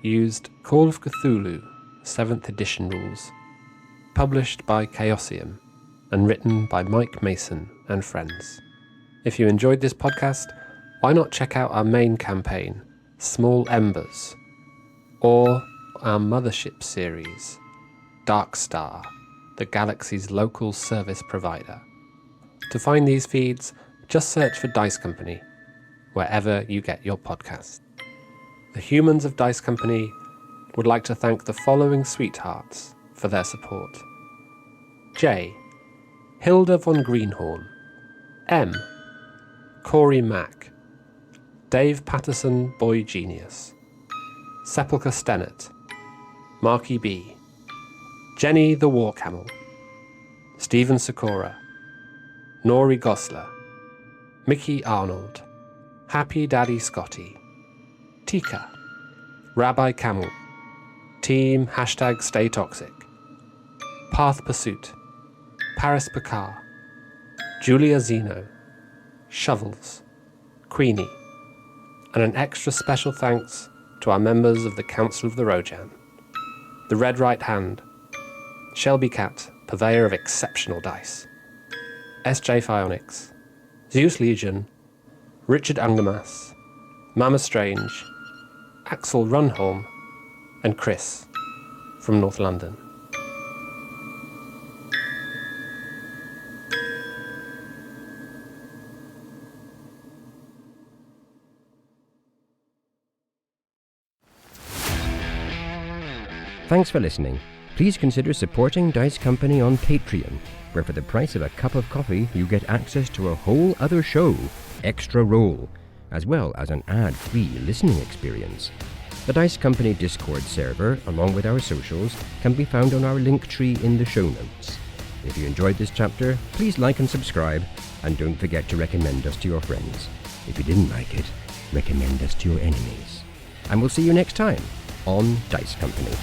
used Call of Cthulhu 7th edition rules, published by Chaosium and written by Mike Mason and friends. If you enjoyed this podcast, why not check out our main campaign, Small Embers, or our Mothership series, Dark Star, the galaxy's local service provider. To find these feeds, just search for Dice Company, wherever you get your podcast. The humans of Dice Company would like to thank the following sweethearts for their support. J. Hilda von Greenhorn. M. Corey Mack. Dave Patterson, Boy Genius. Sepulchre Stennett. Marky B. Jenny the War Camel. Stephen Sikora. Nori Gosler. Mickey Arnold. Happy Daddy Scotty. Tika. Rabbi Camel. Team #StayToxic. Path Pursuit. Paris Picard. Julia Zeno. Shovels. Queenie. And an extra special thanks to our members of the Council of the Rojan. The Red Right Hand. Shelby Cat, purveyor of exceptional dice. S.J. Phionics. Zeus Legion. Richard Angermas. Mama Strange. Axel Runholm. And Chris from North London. Thanks for listening. Please consider supporting Dice Company on Patreon, where for the price of a cup of coffee you get access to a whole other show, Extra Roll, as well as an ad-free listening experience. The Dice Company Discord server, along with our socials, can be found on our link tree in the show notes. If you enjoyed this chapter, please like and subscribe, and don't forget to recommend us to your friends. If you didn't like it, recommend us to your enemies. And we'll see you next time on Dice Company.